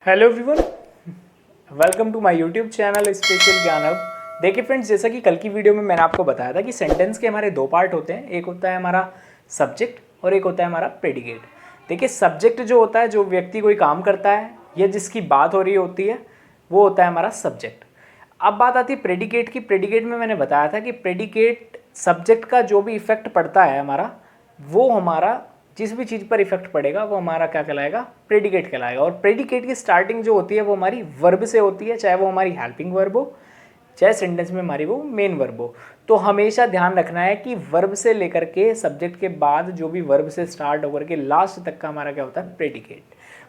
Hello everyone, welcome to my YouTube channel special ज्ञानव। देखिए friends, जैसा कि कल की वीडियो में मैंने आपको बताया था कि सेंटेंस के हमारे दो पार्ट होते हैं। एक होता है हमारा सब्जेक्ट और एक होता है हमारा प्रेडिकेट। देखिए सब्जेक्ट जो होता है, जो व्यक्ति कोई काम करता है या जिसकी बात हो रही होती है, वो होता है हमारा सब्जेक्ट। अब बात आती है प्रेडिकेट की। प्रेडिकेट में मैंने बताया था कि प्रेडिकेट सब्जेक्ट का जो भी इफेक्ट पड़ता है हमारा, वो हमारा जिस भी चीज़ पर इफेक्ट पड़ेगा वो हमारा क्या कहलाएगा, प्रेडिकेट कहलाएगा। और प्रेडिकेट की स्टार्टिंग जो होती है वो हमारी वर्ब से होती है, चाहे वो हमारी हेल्पिंग वर्ब हो, चाहे सेंटेंस में हमारी वो मेन वर्ब हो। तो हमेशा ध्यान रखना है कि वर्ब से लेकर के सब्जेक्ट के बाद जो भी वर्ब से स्टार्ट होकर के लास्ट तक का हमारा क्या होता है, प्रेडिकेट।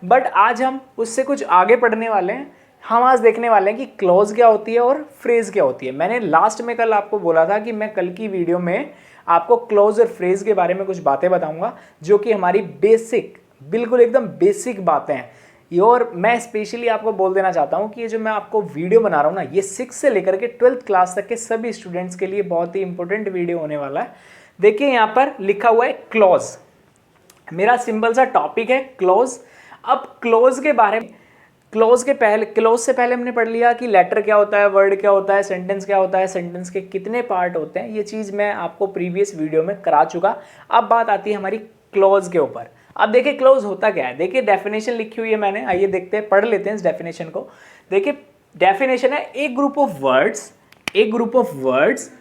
बट आज हम उससे कुछ आगे पढ़ने वाले हैं। हम आज देखने वाले हैं कि क्लॉज क्या होती है और फ्रेज क्या होती है। मैंने लास्ट में कल आपको बोला था कि मैं कल की वीडियो में आपको क्लॉज और फ्रेज के बारे में कुछ बातें बताऊंगा, जो कि हमारी बेसिक, बिल्कुल एकदम बेसिक बातें हैं। और मैं स्पेशली आपको बोल देना चाहता हूं कि ये जो मैं आपको वीडियो बना रहा हूं ना, ये 6 से लेकर के 12th क्लास तक के सभी स्टूडेंट्स के लिए बहुत ही इंपॉर्टेंट वीडियो होने वाला है। देखिए यहाँ पर लिखा हुआ है क्लॉज। मेरा सिंपल सा टॉपिक है क्लॉज। अब क्लॉज के बारे में, क्लॉज से पहले हमने पढ़ लिया कि लेटर क्या होता है, वर्ड क्या होता है, सेंटेंस क्या होता है, सेंटेंस के कितने पार्ट होते हैं। ये चीज़ मैं आपको प्रीवियस वीडियो में करा चुका। अब बात आती है हमारी क्लॉज के ऊपर। अब देखिए क्लॉज होता क्या है। देखिए डेफिनेशन लिखी हुई है मैंने, आइए देखते हैं, पढ़ लेते हैं इस डेफिनेशन को। देखिए डेफिनेशन है a group of words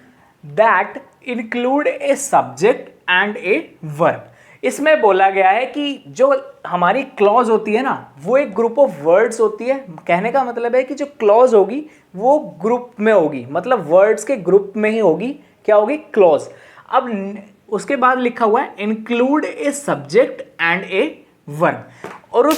that include a subject and a verb. इसमें बोला गया है कि जो हमारी क्लॉज होती है ना, वो एक ग्रुप ऑफ वर्ड्स होती है। कहने का मतलब है कि जो क्लॉज होगी वो ग्रुप में होगी, मतलब वर्ड्स के ग्रुप में ही होगी। क्या होगी? क्लॉज। अब उसके बाद लिखा हुआ है include a subject and a verb. और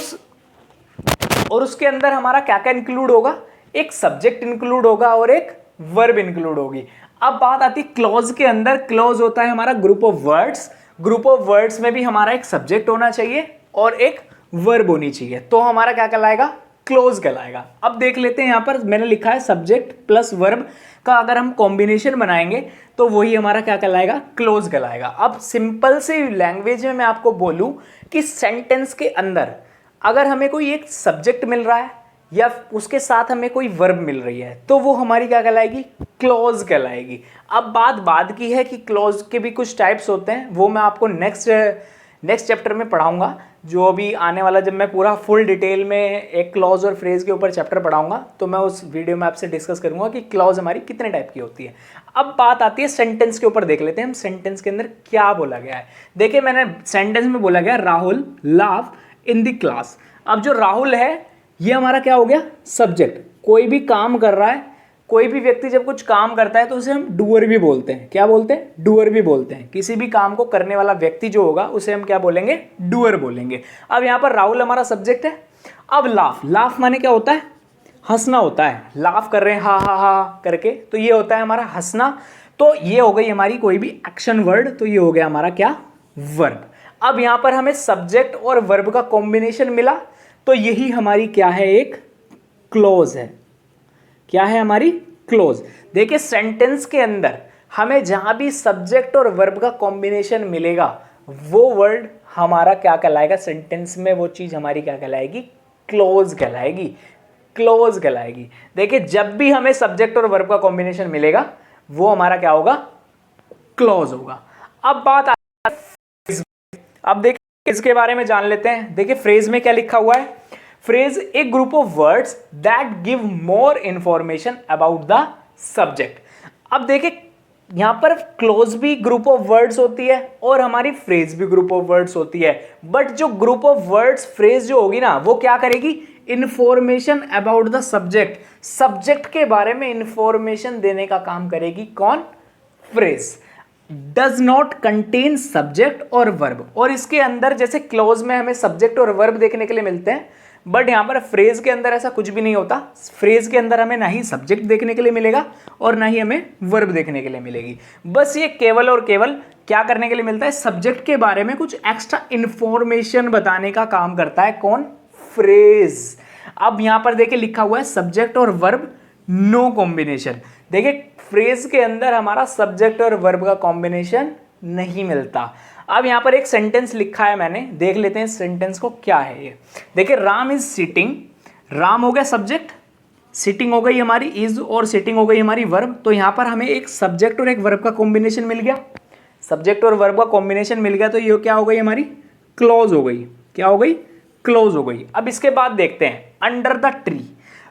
उसके अंदर हमारा क्या क्या इंक्लूड होगा? एक सब्जेक्ट इंक्लूड होगा और एक वर्ब इंक्लूड होगी। अब बात आती है क्लॉज के अंदर। क्लॉज होता है हमारा group of words. Group of words में भी हमारा एक सब्जेक्ट होना चाहिए और एक वर्ब होनी चाहिए, तो हमारा क्या कहलाएगा? क्लोज कहलाएगा। अब देख लेते हैं, यहां पर मैंने लिखा है सब्जेक्ट प्लस वर्ब का अगर हम कॉम्बिनेशन बनाएंगे तो वही हमारा क्या कहलाएगा? क्लोज कहलाएगा। अब सिंपल से लैंग्वेज में मैं आपको बोलूं कि सेंटेंस के अंदर अगर हमें कोई एक सब्जेक्ट मिल रहा है या उसके साथ हमें कोई वर्ब मिल रही है, तो वो हमारी क्या कहलाएगी? क्लॉज कहलाएगी। अब बात की है कि क्लॉज के भी कुछ टाइप्स होते हैं, वो मैं आपको नेक्स्ट चैप्टर में पढ़ाऊंगा। जो अभी आने वाला, जब मैं पूरा फुल डिटेल में एक क्लॉज और फ्रेज के ऊपर चैप्टर पढ़ाऊंगा, तो मैं उस वीडियो में आपसे डिस्कस करूंगा कि क्लॉज हमारी कितने टाइप की होती है। अब बात आती है सेंटेंस के ऊपर। देख लेते हैं हम सेंटेंस के अंदर क्या बोला गया है। देखिए मैंने सेंटेंस में बोला गया राहुल लाव इन द क्लास। अब जो राहुल है ये हमारा क्या हो गया? सब्जेक्ट। कोई भी काम कर रहा है, कोई भी व्यक्ति जब कुछ काम करता है तो उसे हम डूअर भी बोलते हैं। क्या बोलते हैं? डूअर भी बोलते हैं। किसी भी काम को करने वाला व्यक्ति जो होगा उसे हम क्या बोलेंगे? डूअर बोलेंगे। अब यहां पर राहुल हमारा सब्जेक्ट है। अब लाफ माने क्या होता है? हंसना होता है। लाफ कर रहे हैं हा हा हा करके, तो ये होता है हमारा हंसना। तो ये हो गई हमारी कोई भी एक्शन वर्ड, तो ये हो गया हमारा क्या? वर्ब। अब यहां पर हमें सब्जेक्ट और वर्ब का कॉम्बिनेशन मिला, तो यही हमारी क्या है? एक क्लोज है। क्या है हमारी? क्लोज। देखिए सेंटेंस के अंदर हमें जहां भी सब्जेक्ट और वर्ब का कॉम्बिनेशन मिलेगा, वो वर्ड हमारा क्या कहलाएगा? सेंटेंस में वो चीज हमारी क्या कहलाएगी? क्लोज कहलाएगी। क्लोज कहलाएगी। देखिए जब भी हमें सब्जेक्ट और वर्ब का कॉम्बिनेशन मिलेगा, वो हमारा क्या होगा? क्लोज होगा। अब देखिए इसके बारे में जान लेते हैं। देखिए फ्रेज में क्या लिखा हुआ है? Phrase A group of words that give more information about the subject. अब देखिए यहां पर क्लोज भी ग्रुप ऑफ वर्ड्स होती है और हमारी फ्रेज भी ग्रुप ऑफ वर्ड्स होती है। बट जो ग्रुप ऑफ वर्ड्स फ्रेज जो होगी ना, वो क्या करेगी? Information about the subject. Subject के बारे में इंफॉर्मेशन देने का काम करेगी कौन? Phrase. Does not contain subject और वर्ब। और इसके अंदर जैसे क्लोज में हमें सब्जेक्ट और वर्ब देखने के लिए मिलते हैं, बट यहां पर फ्रेज के अंदर ऐसा कुछ भी नहीं होता। फ्रेज के अंदर हमें ना ही सब्जेक्ट देखने के लिए मिलेगा और ना ही हमें वर्ब देखने के लिए मिलेगी। बस ये केवल और केवल क्या करने के लिए मिलता है? सब्जेक्ट के बारे में कुछ एक्स्ट्रा इंफॉर्मेशन बताने का काम करता है कौन? फ्रेज। अब यहां पर देखिए लिखा हुआ है सब्जेक्ट और वर्ब नो कॉम्बिनेशन। देखिए फ्रेज के अंदर हमारा सब्जेक्ट और वर्ब का कॉम्बिनेशन नहीं मिलता। अब यहां पर एक सेंटेंस लिखा है मैंने, देख लेते हैं सेंटेंस को क्या है ये। देखिए राम हो गया सब्जेक्ट, सिटिंग हो गई हमारी इज और सिटिंग हो गई हमारी वर्ब। तो यहाँ पर हमें एक सब्जेक्ट और एक वर्ब का कॉम्बिनेशन मिल गया, सब्जेक्ट और वर्ब का कॉम्बिनेशन मिल गया, तो ये क्या हो गई हमारी क्लॉज हो गई। क्या हो गई? क्लोज हो गई। अब इसके बाद देखते हैं under the tree,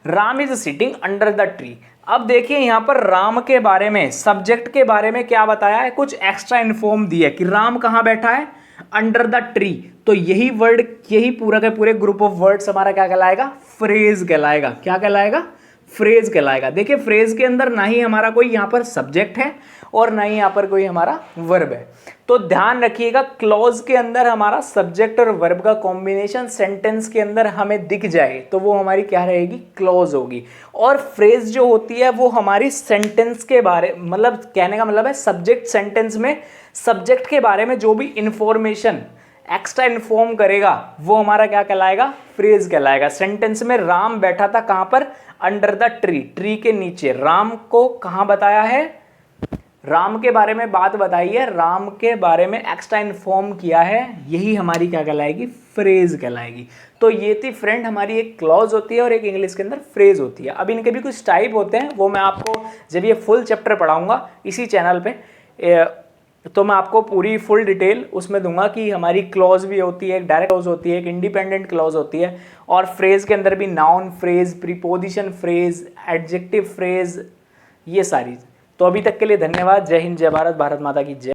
Ram is sitting under the tree. अब देखिए यहाँ पर राम के बारे में, सब्जेक्ट के बारे में क्या बताया है, कुछ एक्स्ट्रा इन्फॉर्म दिया है कि राम कहाँ बैठा है, अंडर द ट्री। तो यही वर्ड, यही पूरा के पूरे ग्रुप ऑफ वर्ड्स हमारा क्या कहलाएगा, फ्रेज कहलाएगा। क्या कहलाएगा? फ्रेज कहलाएगा। देखिए फ्रेज के अंदर ना ही हमारा कोई यहाँ पर सब्जेक्ट है और ना ही यहाँ पर कोई हमारा वर्ब है। तो ध्यान रखिएगा, क्लॉज के अंदर हमारा सब्जेक्ट और वर्ब का कॉम्बिनेशन सेंटेंस के अंदर हमें दिख जाए तो वो हमारी क्या रहेगी, क्लॉज होगी। और फ्रेज जो होती है वो हमारी सेंटेंस के बारे, मतलब कहने का मतलब है सब्जेक्ट सेंटेंस में सब्जेक्ट के बारे में जो भी इंफॉर्मेशन एक्स्ट्रा इन्फॉर्म करेगा वो हमारा क्या कहलाएगा, फ्रेज कहलाएगा। सेंटेंस में राम बैठा था कहां पर, अंडर द ट्री, ट्री के नीचे। राम को कहां बताया है, राम के बारे में बात बताई है, राम के बारे में एक्स्ट्रा इन्फॉर्म किया है, यही हमारी क्या कहलाएगी, फ्रेज कहलाएगी। तो ये थी फ्रेंड हमारी एक क्लॉज होती है और एक इंग्लिश के अंदर फ्रेज होती है। अब इनके भी कुछ टाइप होते हैं, वो मैं आपको जब ये फुल चैप्टर पढ़ाऊंगा इसी चैनल पे तो मैं आपको पूरी फुल डिटेल उसमें दूंगा कि हमारी क्लॉज भी होती है, एक डायरेक्ट क्लॉज होती है, एक इंडिपेंडेंट क्लॉज होती है, और फ्रेज के अंदर भी noun phrase, preposition phrase, adjective phrase, ये सारी। तो अभी तक के लिए धन्यवाद। जय हिंद, जय भारत, भारत माता की जय।